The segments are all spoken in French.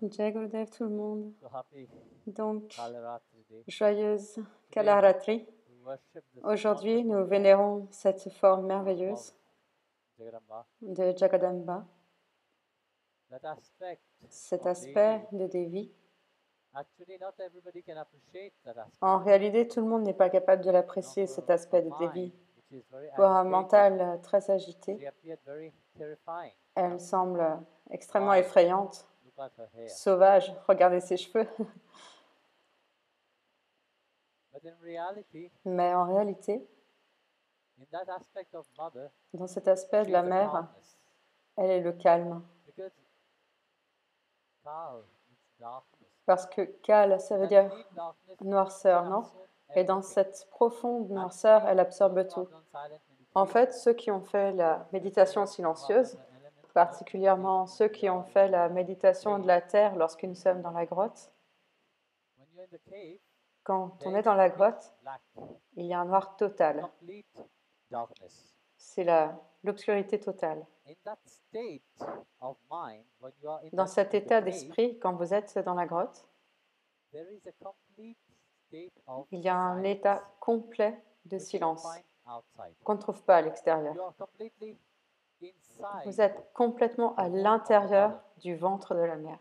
Jai Gurudev, tout le monde. So happy Donc, Kalaratri Day. joyeuse Kalaratri. We worship this Aujourd'hui, nous wonderful vénérons cette forme of merveilleuse Jagadamba. de Jagadamba, That aspect cet of aspect Devi, de Devi. actually not everybody can appreciate that aspect. En réalité, tout le monde n'est pas capable de l'apprécier, cet aspect de For Devi. mind, which is very Pour un agitated, mental très she agité, appeared very terrifying. elle semble extrêmement Wow. effrayante, Look at her hair. sauvage. Regardez ses cheveux. But in reality, Mais en réalité, in that aspect of mother, dans cet aspect she de is la the mère, calmness. elle est le calme. Because Kal is darkness. Parce que Kal, ça veut That dire deep darkness, noirceur, she non? absorbs Et dans everything. cette profonde noirceur, elle absorbe Those who tout. have done silent En meditation, fait, ceux qui ont fait la méditation silencieuse, particulièrement ceux qui ont fait la méditation de la terre lorsque nous sommes dans la grotte, when you're in the cave, quand on there est dans la is grotte, black, il y a un noir total. complete darkness. C'est l'obscurité totale. In that state of mind, when you are in Dans that cet in the état cave, d'esprit, quand vous êtes dans la grotte, there is a complete state of il y a un silence, état complet de which you don't silence find outside. qu'on ne trouve pas à l'extérieur. You are completely inside, Vous êtes complètement à l'intérieur du ventre de la mer.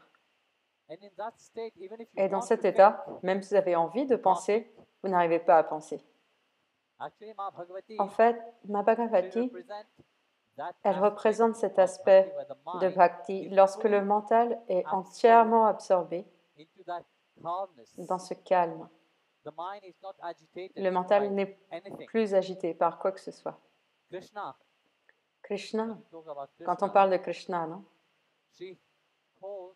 and in that state, even if you Et dans want cet to état, think, même si vous avez envie de penser, vous n'arrivez pas à penser. actually, Ma Bhagavati, En fait, ma she Bhagavati, represents that elle aspect représente cet of aspect bhakti where the de mind bhakti is lorsque le fully mental est absorbed entièrement absorbé into that calmness. dans ce calme. The mind is not agitated Le mental by n'est anything. plus agité par quoi que ce soit. Krishna, Krishna, when we talk about quand on Krishna, parle de Krishna, non? she calls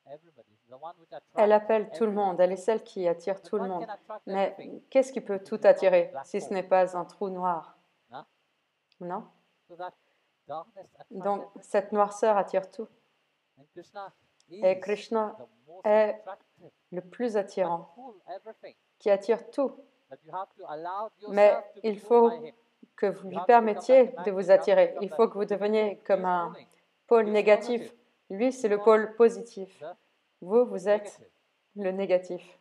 everybody. She's the one which attracts Elle appelle tout le everyone. monde, elle est celle qui attire But tout le what monde. can attract Mais everything? qu'est-ce qui peut If tout it is not a attirer black si ce hole? n'est pas un trou noir? Huh? Non? So that darkness attracts Donc everything. cette noirceur attire tout. And Krishna Et is Krishna the most est attractive, le plus can attirant, pull everything. qui attire tout. But you have to allow Mais yourself to be il pulled faut by him. que vous You lui have to become permettiez like a de vous magnet. You have to attirer. become Il that faut que vous positive. deveniez comme He's un pulling. pôle He's négatif. positive. Lui, c'est You le are pôle positif. the Vous êtes negative. le négatif.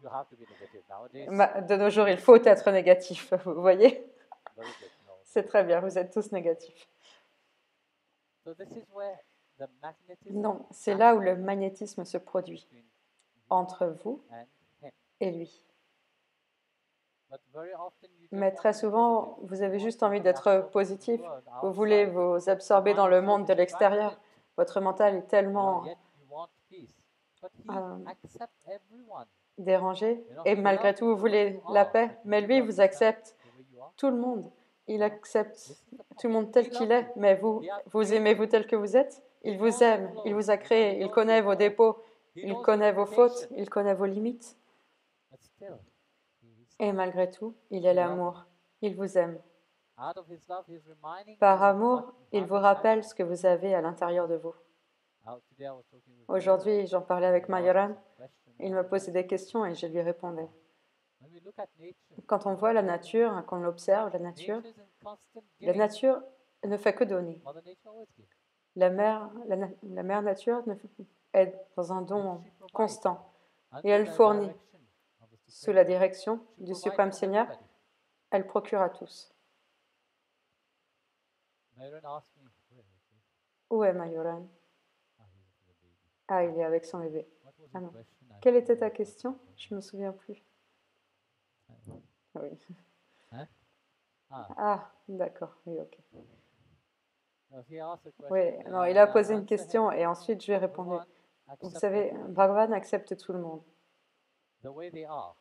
You have to be negative nowadays. De nos jours, il faut être négatif, vous voyez? Very good. No. C'est très bien, vous êtes tous négatifs. So this is where the magnetism Non, c'est là où le magnétisme se produit, between you entre vous and him. et lui. But very often you just Mais want très to be souvent, positive. vous You avez want juste to envie be d'être absorbed into the positif. world Vous voulez outside. vous Your absorber mind dans is le so monde de l'extérieur. distracted. Votre mental est You know, tellement yet you want peace. But he accepts everyone. dérangé. You know, Et he malgré loves tout, you vous the way voulez you la are. paix. But Mais do lui, you vous understand accepte the way you are? tout le monde. Il accepte This is the point. tout le monde tel He qu'il loves est. you. Mais vous, He has vous created aimez-vous you. tel que vous êtes. He Il knows vous your aime. flaws. Il vous a He créé. Il knows connaît your vos faults. défauts. He Il knows connaît your vos fautes. limitations. Il connaît vos limites. But still, he is Et love. malgré tout, il est He loves l'amour. Il vous aime. you. Out of his love, he's reminding Par you what amour, you il have vous inside rappelle you. ce que vous avez à l'intérieur de vous. Today I was talking with Aujourd'hui, j'en parlais avec Mayuran. He asked Mayoran. me some questions. Il me posait des questions et je lui répondais. When we look at nature, Quand on voit la nature, hein, qu'on observe la nature, nature is in constant la giving. nature ne fait que donner. Mother Nature always gives. La mère nature est dans un don She provides constant et under elle the fournit direction of the sous la Supreme. direction She du provides Suprême for Seigneur. everybody. Elle procure à tous. Mayuran asked me, where is he? Où est Mayoran? Ah, he's with the baby. Ah, il est avec son bébé. What was Ah the non. question? I Quelle don't était ta remember. question? Je ne me souviens plus. Oui. Ah, d'accord. Oui, ok. No, he asked a question. Oui, and non, I il a had posé to une answer question him. et ensuite je lui ai répondu. Bhagavan Vous accepts savez, everyone Bhagavan accepte tout le monde the way they are.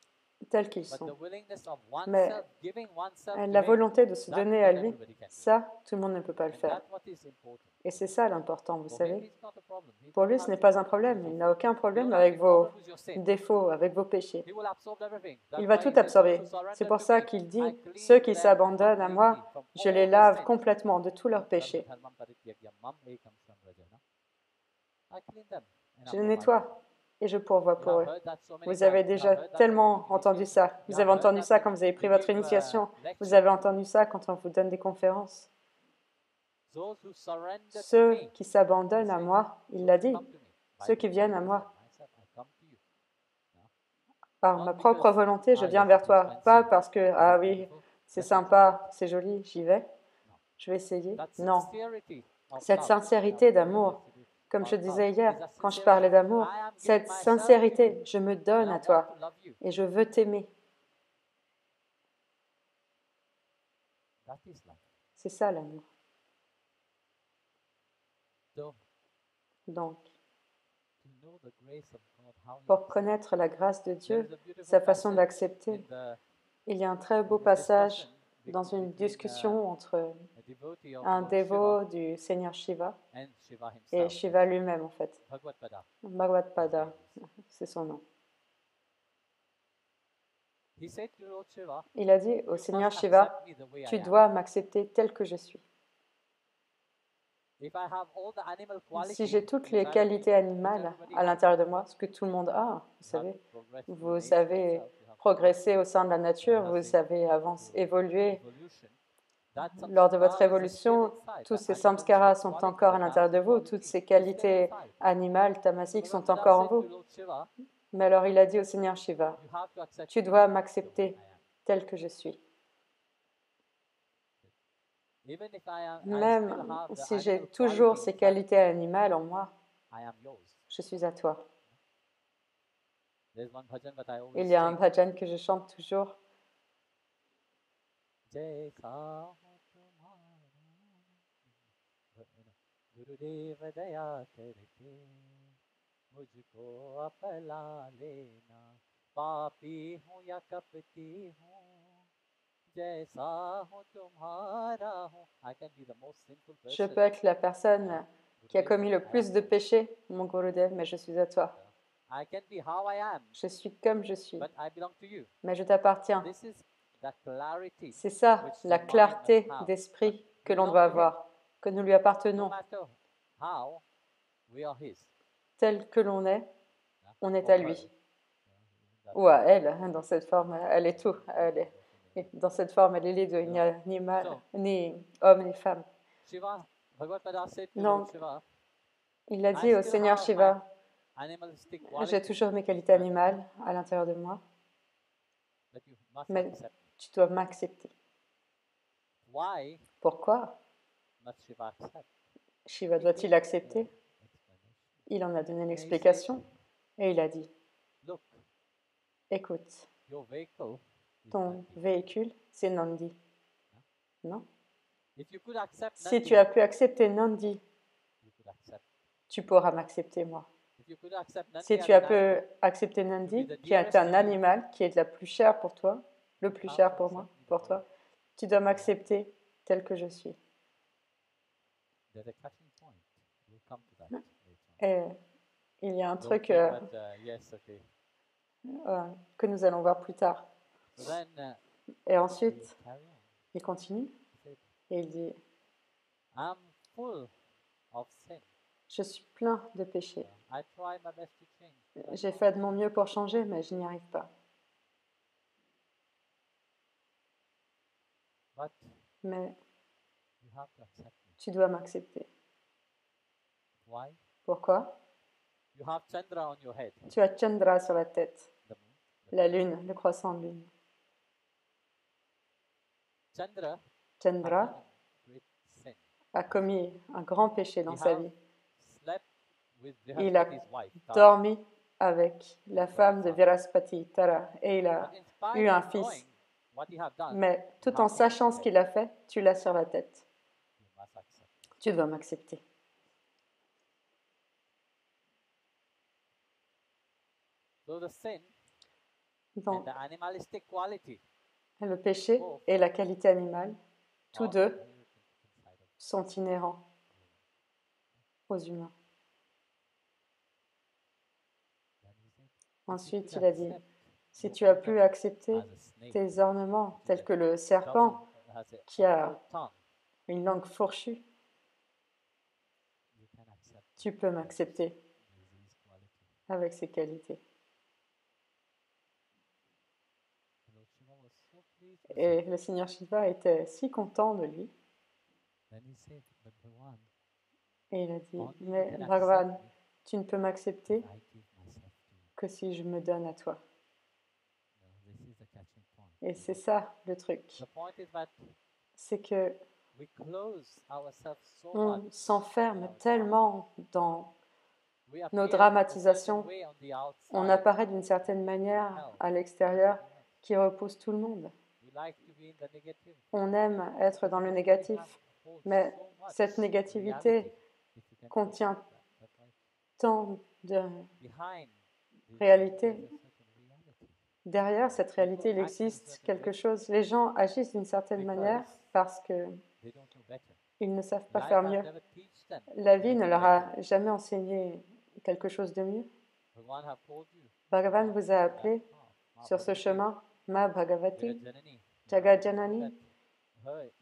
tels qu'ils But the sont. willingness of Mais oneself, giving oneself la to him, volonté de se that donner à not lui, everybody can do. ça, tout le monde ne peut pas le And faire. that's what is important. Et c'est ça l'important, vous For him, savez. it's not a problem. He Pour don't lui, ce have n'est any pas un problem with problème. your Il n'a fault. aucun He problème don't have avec any vos problem with your sin. défauts, avec vos péchés. He will absorb everything. That's Il va why tout he says, those absorber. who C'est surrender pour to ça me, qu'il I dit, clean ceux qui them s'abandonnent à moi, completely from je les all their lave sins. complètement de tous leurs péchés. Sarvadharmam parityagyam mam ekam samvrajana. I clean them and Je I les provide. nettoie et je pourvois You pour have eux. heard that so many Vous avez times. You déjà have heard that tellement in entendu initiation. ça. You Vous have avez heard entendu that ça when quand vous avez pris we votre give initiation. Vous lecture. avez entendu ça quand on vous donne des conférences. those who surrender to Ceux me, qui s'abandonnent à moi, il l'a dit, come to me. ceux qui viennent à moi. Myself, I come to you. Par Not ma propre because, volonté, je ah, viens yes, vers it is toi. fancy, Pas parce que, ah oui, beautiful. c'est Let me try sympa, c'est joli, j'y vais, No. je vais essayer. That Non, sincerity of cette love. sincérité d'amour, comme je disais hier, quand je parlais d'amour, cette sincérité, je me donne à toi et je veux t'aimer. That is love. C'est ça l'amour. So, Donc, to know the grace of God, how He pour accepts. connaître la grâce de There Dieu, is a beautiful sa façon passage d'accepter, in the il y a un très beau discussion passage dans between, une discussion entre a devotee of un Lord dévot du Seigneur Shiva Shiva and Shiva et himself. Shiva lui-même en fait. Bhagavad Pada. Bhagavad Pada, c'est son nom. He said to Lord Shiva, Il a dit au "You Seigneur must Shiva, accept me the way I tu am. dois m'accepter tel que je suis. If I have all the animal qualities Si j'ai toutes les inside of me, qualités animales everybody à has, l'intérieur de moi, ce que tout le monde a, you have progressed through vous nature savez itself, you have progresser au sein de la progressed nature, vous savez évoluer. evolution. That Lors de votre samskara is still évolution, inside. tous That ces samskaras animalistic sont quality, encore à the l'intérieur de tamasic vous, quality toutes ces is still qualités inside. animales, So tamasiques sont Bhagavad encore en Pada said vous. to Lord Shiva, Mais alors il a dit au Seigneur Shiva, you have to accept tu me dois the way m'accepter I am. tel que je suis. Even if I still Même have the si animal j'ai toujours quality ces inside qualités me, animales en moi, I am yours. je suis à toi. There's one bhajan that I always Il y a un sing. bhajan que je chante toujours. जैसा हो तुम्हारा गुरुदेव दया करके मुझको अपना लेना पापी हूँ या कपटी हूँ जैसा हो तुम्हारा हूँ I can be the most sinful Je person. peux être la personne qui a commis le I am plus de yours. péchés, mon Gurudev, mais je suis à toi. I can be how I am, Je suis comme je suis, but I belong to you. mais je t'appartiens. This is the clarity C'est ça, which la the mind clarté must have. d'esprit que We l'on belong doit to him. avoir, que nous lui No appartenons. matter how, we are his. Tel que l'on est, on est Or à her. lui. Ou à elle, hein, dans cette forme, elle est tout. Dans cette forme, elle est les deux. Il n'y a ni homme ni femme. Shiva, Bhagavad Pada said to Donc, Lord Shiva, il a I dit au still Seigneur have Shiva, my animalistic j'ai quality, toujours mes qualités animales à l'intérieur de moi, but you must mais accept me. tu dois m'accepter. Why Pourquoi must Shiva accept? Shiva He doit-il gave accepter? the explanation. Il en a donné And he l'explication et il a dit, Look, écoute, your vehicle is ton Nandi. véhicule, c'est Nandi. Non? If you could accept Si Nandi, tu as pu accepter Nandi, you could accept. tu pourras m'accepter moi. If you could accept Nandi Si as tu as an pu animal, accepter Nandi, qui est un animal, qui est la plus chère pour toi, le plus cher pour moi, pour toi, tu dois m'accepter tel que je suis. there's a catching point. We'll come to that later Et il y a un on. Don't truc think that, yes, okay. que nous allons voir plus tard. So then, Et we ensuite, carry on. il continue He said, et il dit, I'm full of sin. je suis plein de péchés. I try my best to change. but I J'ai can't. fait de mon mieux pour changer, mais je n'y arrive pas. But Mais you have to accept me. tu dois m'accepter. Why? Pourquoi? You have Chandra on your head. Tu as Chandra sur la tête, The moon. The la lune, le croissant de lune. Chandra Chandra had done a great sin. a commis un grand péché dans He sa have vie. slept with Il a Brihaspati's wife, Tara. dormi avec la femme de Viraspati, Tara, et il a But in spite eu un of fils. knowing what he have done, Mais you tout en have him on sachant your ce head. qu'il a fait, tu l'as sur la tête. You must accept. Tu dois m'accepter. So the sin Donc, and the animalistic quality le péché et la qualité animale, tous are deux inherent inside of sont inhérents aux humains. Then he said, Ensuite, if you il a could dit, accept si your tu as pu ornament accepter as a snake, tes ornements, which is tels que le serpent has qui a a forked tongue, une langue fourchue, you can accept tu peux m'accepter these qualities. avec ses qualités. Lord Shiva was so pleased with Et le Seigneur Shiva était si content de lui Et il a dit, mais Bhagavan, tu ne peux m'accepter que si je me donne à toi. Et c'est ça le truc. C'est que on s'enferme tellement dans nos dramatisations, on apparaît d'une certaine manière à l'extérieur qui repousse tout le monde. On aime être dans le négatif, mais cette négativité contient tant de réalité. Derrière cette réalité, il existe quelque chose. Les gens agissent d'une certaine manière parce qu'ils ne savent pas faire mieux. La vie ne leur a jamais enseigné quelque chose de mieux. Bhagavan vous a appelé sur ce chemin, Ma Bhagavati, Jagajanani.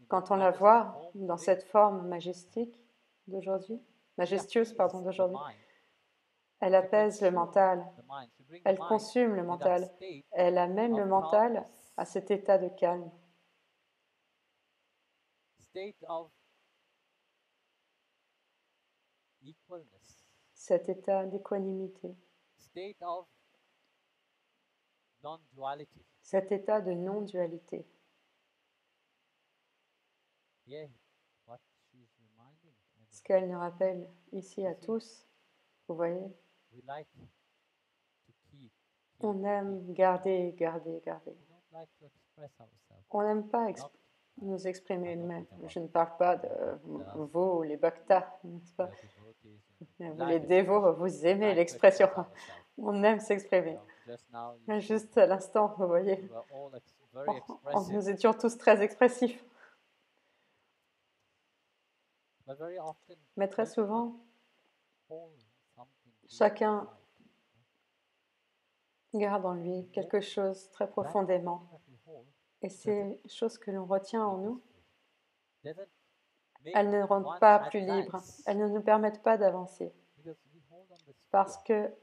Quand on la voit dans cette forme majestique d'aujourd'hui, majestueuse, d'aujourd'hui, elle apaise le mental, elle consume le mental, elle amène le mental à cet état de calme, cet état d'équanimité, cet état de non-dualité. Ce qu'elle nous rappelle ici à tous, vous voyez, on aime garder. On n'aime pas nous exprimer, mais je ne parle pas de vous, les bhaktas, n'est-ce pas? Vous, les dévots, vous aimez l'expression. On aime s'exprimer. Juste à l'instant, vous voyez, nous étions tous très expressifs. Mais très souvent, chacun garde en lui quelque chose très profondément. Et ces choses que l'on retient en nous, elles ne rendent pas plus libres, elles ne nous permettent pas d'avancer. Parce que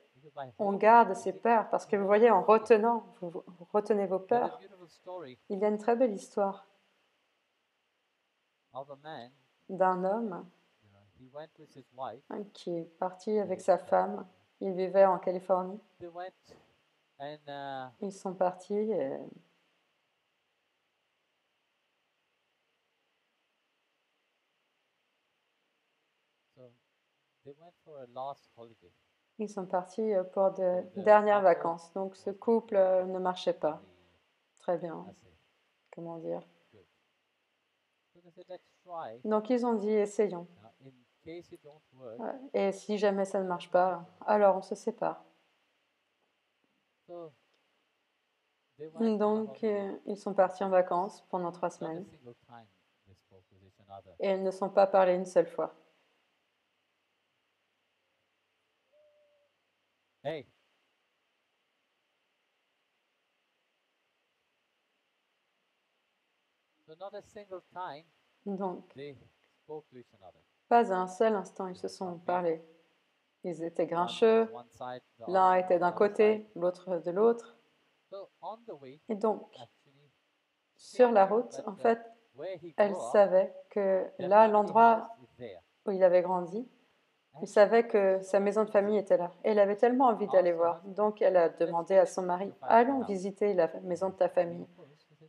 on garde ces peurs, parce que vous voyez, en retenant, vous retenez vos peurs. Il y a une très belle histoire d'un homme qui est parti avec sa femme. Il vivait en Californie. Ils sont partis et ils sont partis pour de dernières vacances. Donc ce couple ne marchait pas très bien. Comment dire? Donc ils ont dit essayons. Et si jamais ça ne marche pas, alors on se sépare. Donc ils sont partis en vacances pendant 3 semaines. Et ils ne sont pas parlé une seule fois. Donc, pas à un seul instant ils se sont parlé. Ils étaient grincheux, l'un était d'un côté, l'autre de l'autre. Et donc, sur la route, en fait, elle savait que là, l'endroit où il avait grandi, il savait que sa maison de famille était là. Et elle avait tellement envie d'aller voir. Donc, elle a demandé à son mari, allons visiter la maison de ta famille.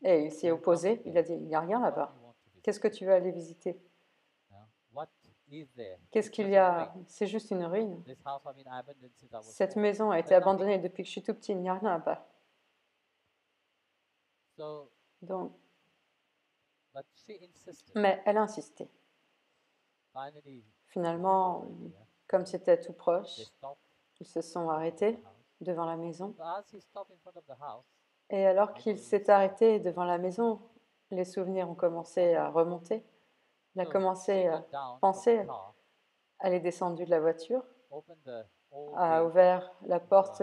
Et il s'y est opposé. Il a dit, il n'y a rien là-bas. Qu'est-ce que tu veux aller visiter? Qu'est-ce qu'il y a? C'est juste une ruine. Cette maison a été abandonnée depuis que je suis tout petit. Il n'y a rien là-bas. Donc, mais elle a insisté. Finalement, comme c'était tout proche, ils se sont arrêtés devant la maison. Et alors qu'il s'est arrêté devant la maison, les souvenirs ont commencé à remonter. Il a commencé à penser. Elle est descendue de la voiture, a ouvert la porte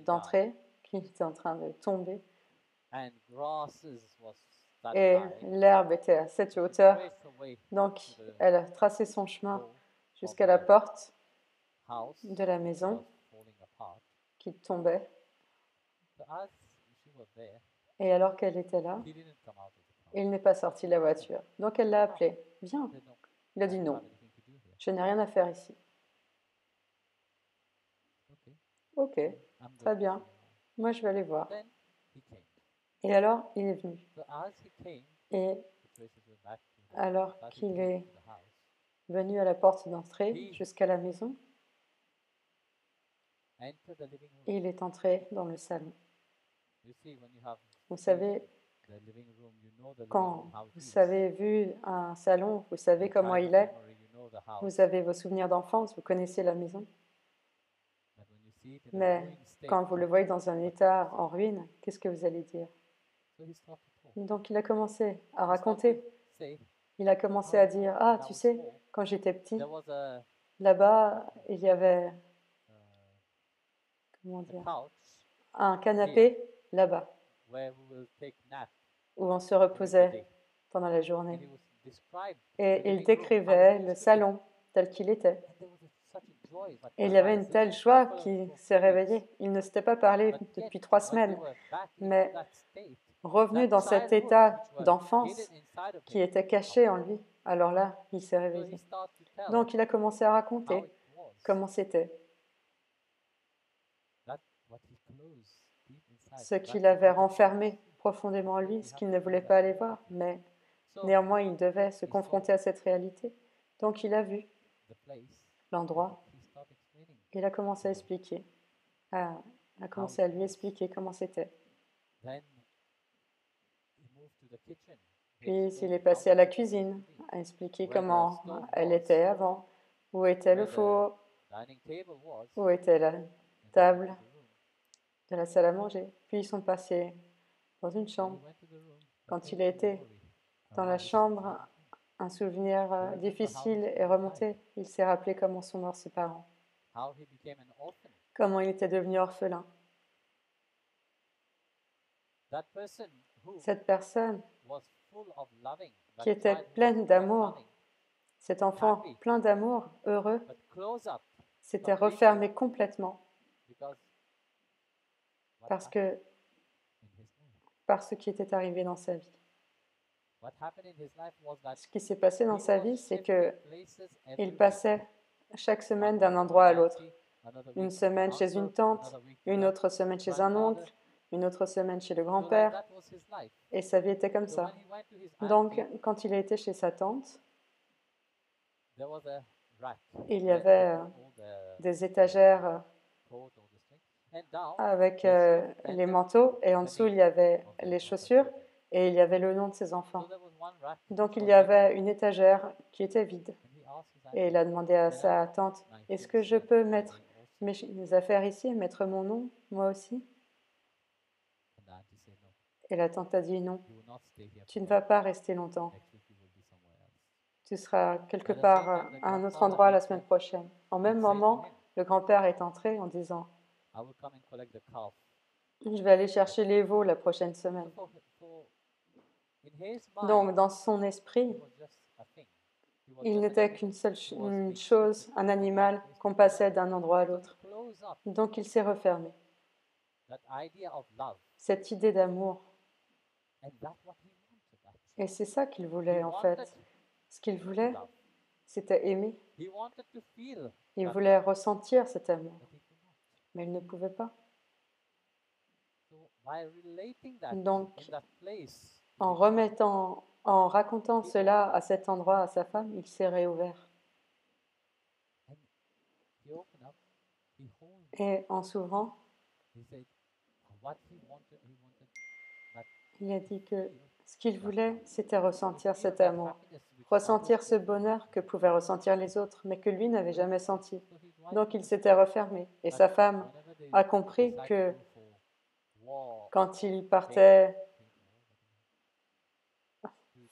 d'entrée qui était en train de tomber. Et l'herbe était à cette hauteur. Donc, elle a tracé son chemin jusqu'à la porte de la maison qui tombait. Et alors qu'elle était là, il n'est pas sorti de la voiture. Donc, elle l'a appelé. Viens. Il a dit I don't non, have anything to do here. je n'ai rien à faire ici. Okay, Ok, I'm très going to bien, see now. moi je vais aller voir. Then he came. Et alors, il est venu. So as he came, Et the traces were back to the, alors as he qu'il came est to the house, venu à la porte d'entrée he jusqu'à la maison, entered the living room. il est entré dans le salon. You see, when you have Vous seen savez, the living room, you know the living quand room how it vous is. avez vu un salon, vous savez Your comment il childhood est, memory, you know the house. vous avez vos souvenirs d'enfance, vous connaissez la maison. But when you see it in a Mais ruined state, quand vous le voyez dans un état en ruine, qu'est-ce que vous allez dire? so he started talking. Donc il a commencé à He raconter, started say, il a commencé à dire, ah, when I tu was sais, small, quand j'étais petit, there was là-bas, il y avait, uh, comment a dire, couch un canapé là-bas, where we will take nap où on se during the reposait day. pendant la And journée. he was described the Et il living room, how décrivait it le used to be. salon tel qu'il était. And there was such a joy that Et il y avait une arises telle joie for qui for s'est 2 weeks. réveillée. Il ne s'était pas parlé But yet, depuis 3 when they semaines, were back into mais that state, revenu that dans cet childhood état which was hidden d'enfance inside of qui him, était caché en lui, alors là, il s'est so he réveillé. started to tell Donc il a commencé à how raconter it was comment c'était, that what he closed deep inside, ce that qu'il he avait wanted to renfermé see. profondément en lui, We ce have qu'il to ne do voulait that pas aller every voir, day. mais So néanmoins il devait se he confronter saw à cette réalité. Donc il a vu the place, l'endroit, he started explaining il a commencé à expliquer, a commencé à lui expliquer comment c'était. then he moved to the kitchen. He Puis il explained est how passé the à la kitchen used to cuisine, be, a expliqué where the comment stove elle was, était avant, où était le where the four, dining table was, où était la and they went table to the room. de la salle à manger. Puis ils sont passés dans une When he chambre. went to the room, a Quand il a painful été memory dans la arised chambre, inside of him. un souvenir He remembered how difficile his est parents died, remonté. Il s'est rappelé comment sont morts ses parents, how he became an orphan. comment il était devenu orphelin. That person who Cette personne was full of loving, that qui était child who was pleine full of d'amour, loving, cet enfant happy, plein d'amour, heureux, but close up s'était completely refermé complètement because what parce happened que in his life? par ce qui était arrivé dans sa vie. What happened in his life was that Ce qui s'est passé dans he sa was vie, c'est shifting que places il every week. passait chaque semaine One d'un week with endroit à an l'autre. auntie, another Une week with semaine an chez une uncle, tante, another week with une a autre semaine chez un grandfather. oncle, une autre semaine chez le So like grand-père, that was his life. et sa vie était comme So ça. when he went to his Donc, auntie, quand il a été chez sa tante, there was a rack il y where he avait put all the des étagères coat or the string, and down avec he shoved les under manteaux, et en the dessous, il name y avait of the les of the chaussures, children. et il y avait le nom de ses So enfants. there was one rack Donc, il was y vacant, avait une étagère qui était vide. and he asked his Et il auntie, a demandé à "Can I sa put tante, my est-ce things que je here, peux my mettre name also?" mes affaires ici et mettre mon nom, moi aussi? And the auntie said, "No, Et la tante a dit non, you will not stay here tu for ne long. vas pas rester longtemps. Next week you will be somewhere else." Tu seras quelque At the part same time, the à un autre grandfather endroit la semaine entered prochaine. En même and said to moment, him, le grand-père est entré en disant, "I will come and collect the calf." je vais aller chercher les veaux la prochaine So semaine. in his Donc, mind, dans son he esprit, was just a thing. He was il just an n'était animal qu'une seule who was une being chose, shifted un from one animal place qu'on to passait another. d'un endroit à So he l'autre. closed up Donc, il s'est refermé. that idea of love, Cette idée d'amour. and that's what he wanted Et actually. c'est ça qu'il He voulait, en wanted fait. Ce qu'il to voulait, love. c'était aimer. He wanted to feel Il that voulait love, ressentir cet amour. but he could not. Mais il ne pouvait pas. So by relating that Donc, in that place, en he returned, remettant, en racontant cela à cet endroit, à sa femme, il s'est réouvert. and he opened up, he hold, Et en s'ouvrant, he said, what he wanted that il a dit que feel ce qu'il that voulait, love, c'était to ressentir feel cet that amour, happiness which ressentir others ce could feel. bonheur que pouvaient ressentir les autres, mais que lui n'avait jamais senti. So his wife Donc il understood s'était refermé. Et that sa femme whenever they a compris decide to que go for war, quand il partait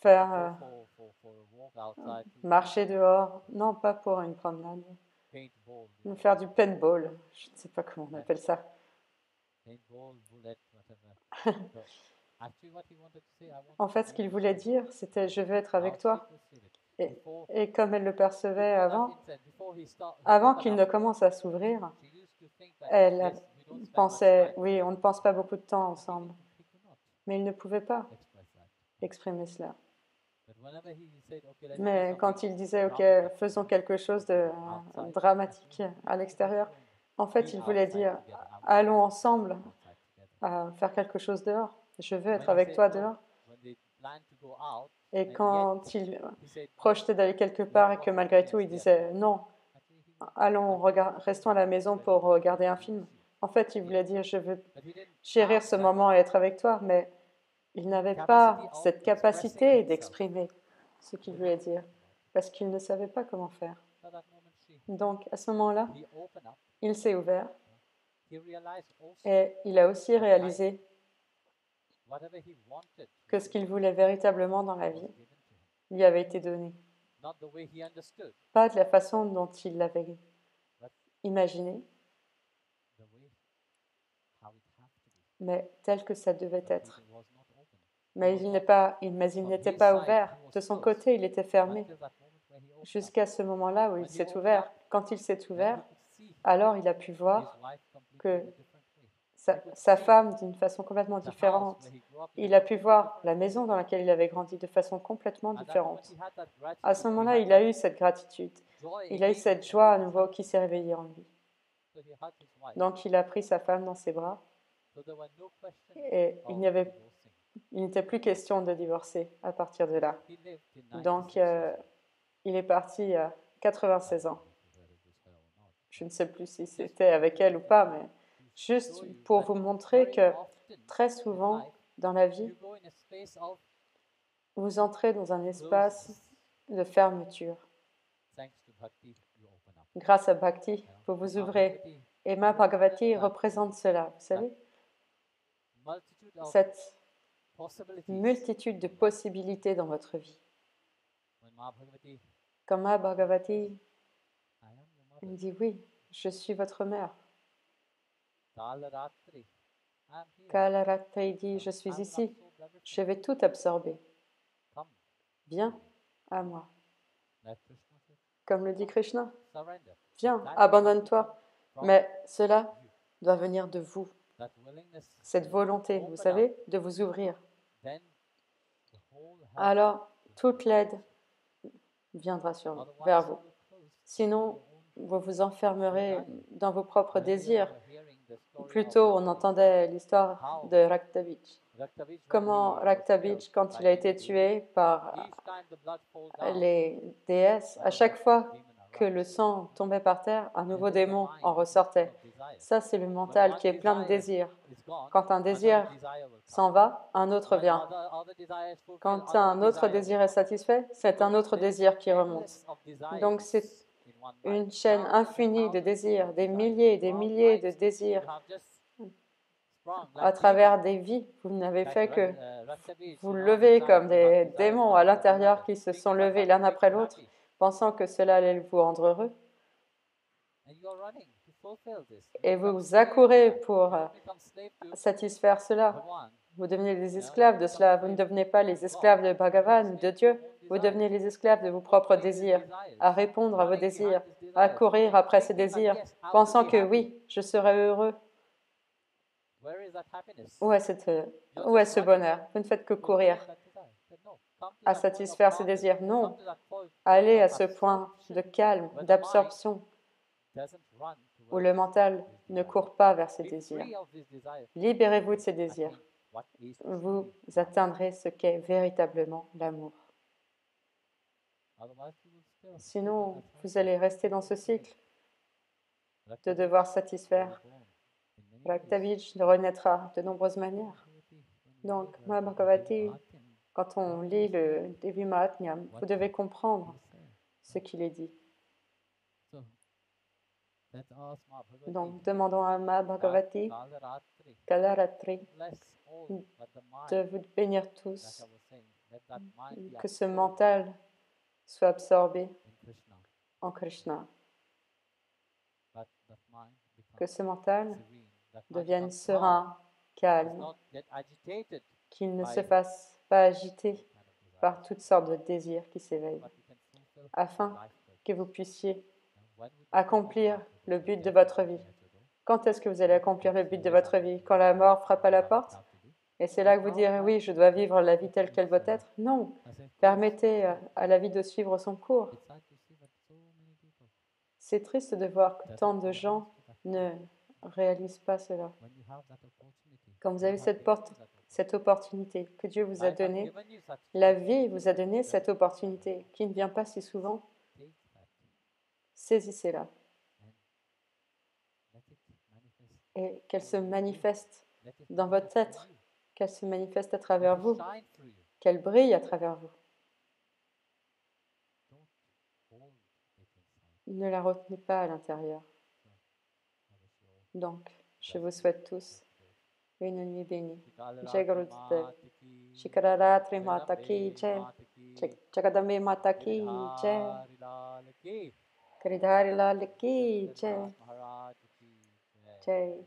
faire for a walk outside, to marcher dehors, non pas pour une promenade, paintball, faire du paintball, je ne sais pas comment on appelle ça. paintball, bullet, whatever. So actually, what he wanted to say, I want En to fait, ce be qu'il with voulait you. dire, c'était je veux être How avec she toi. perceived it. Et, Before, et comme elle le percevait before that avant, incident, before he avant opened qu'il up, ne commence à s'ouvrir, she used to think that elle yes, we don't spend much pensait, time oui, together. on ne passe pas beaucoup de temps But ensemble. he could not Mais il ne pouvait pas express that. exprimer cela. But Mais quand il disait, OK, faisons quelque chose de dramatique à l'extérieur, en fait, il voulait dire, allons ensemble faire quelque chose dehors. Je veux être avec toi dehors. Et quand il projetait d'aller quelque part et que malgré tout, il disait, non, allons, restons à la maison pour regarder un film. En fait, il voulait dire, je veux chérir ce moment et être avec toi, mais il n'avait pas cette capacité d'exprimer ce qu'il voulait dire, parce qu'il ne savait pas comment faire. Donc, à ce moment-là, il s'est ouvert et il a aussi réalisé que ce qu'il voulait véritablement dans la vie lui avait été donné. Pas de la façon dont il l'avait imaginé, mais tel que ça devait être. Mais il n'était pas ouvert. De son côté, il était fermé. Jusqu'à ce moment-là où il s'est ouvert. Quand il s'est ouvert, alors il a pu voir que sa femme d'une façon complètement différente. Il a pu voir la maison dans laquelle il avait grandi de façon complètement différente. À ce moment-là, il a eu cette gratitude. Il a eu cette joie à nouveau qui s'est réveillée en lui. Donc il a pris sa femme dans ses bras et il n'était plus question de divorcer à partir de là. Donc il est parti à 96 ans. Je ne sais plus si c'était avec elle ou pas, mais juste pour vous montrer que très souvent dans la vie, vous entrez dans un espace de fermeture. Grâce à Bhakti, vous vous ouvrez. Et Ma Bhagavati représente cela, vous savez, cette multitude de possibilités dans votre vie. Comme Ma Bhagavati, il dit oui, je suis votre mère. Kalaratri dit, je suis ici, je vais tout absorber. Viens à moi. Comme le dit Krishna, viens, abandonne-toi. Mais cela doit venir de vous. Cette volonté, vous savez, de vous ouvrir. Alors, toute l'aide viendra vers vous. Sinon, vous vous enfermerez dans vos propres désirs. Plus tôt, on entendait l'histoire de Raktabij. Comment Raktabij, quand il a été tué par les déesses, à chaque fois que le sang tombait par terre, un nouveau démon en ressortait. Ça, c'est le mental qui est plein de désirs. Quand un désir s'en va, un autre vient. Quand un autre désir est satisfait, c'est un autre désir qui remonte. Donc, c'est une chaîne infinie de désirs, des milliers de désirs à travers des vies. Vous n'avez fait que vous lever comme des démons à l'intérieur qui se sont levés l'un après l'autre, pensant que cela allait vous rendre heureux. Et vous vous accourez pour satisfaire cela. Vous devenez les esclaves de cela. Vous ne devenez pas les esclaves de Bhagavan, de Dieu. Vous devenez les esclaves de vos propres désirs, à répondre à vos désirs, à courir après ces désirs, pensant que oui, je serai heureux. Où est ce bonheur? Vous ne faites que courir à satisfaire ces désirs. Non, allez à ce point de calme, d'absorption, où le mental ne court pas vers ces désirs. Libérez-vous de ces désirs. Vous atteindrez ce qu'est véritablement l'amour. Sinon, vous allez rester dans ce cycle de devoir satisfaire. Raktabij renaîtra de nombreuses manières. Donc, Ma Bhagavati, quand on lit le Devi Mahatmyam, vous devez comprendre ce qu'il est dit. Donc, demandons à Ma Bhagavati, Kalaratri, de vous bénir tous, que ce mental soit absorbé en Krishna, que ce mental devienne serein, calme, qu'il ne se fasse pas agiter par toutes sortes de désirs qui s'éveillent, afin que vous puissiez accomplir le but de votre vie. Quand est-ce que vous allez accomplir le but de votre vie? Quand la mort frappe à la porte? Et c'est là que vous direz, oui, je dois vivre la vie telle qu'elle doit être. Non, permettez à la vie de suivre son cours. C'est triste de voir que tant de gens ne réalisent pas cela. Quand vous avez cette opportunité que Dieu vous a donnée, la vie vous a donné cette opportunité qui ne vient pas si souvent, saisissez-la et qu'elle se manifeste dans votre être, qu'elle se manifeste à travers vous, qu'elle brille à travers vous. Ne la retenez pas à l'intérieur. Donc, je vous souhaite tous une nuit bénie. Jai Gurudev. Shikararatri Mata Ki Jai. Jagadambe Mata Ki Jai. Giridhari Lal Ki Jai. Jai.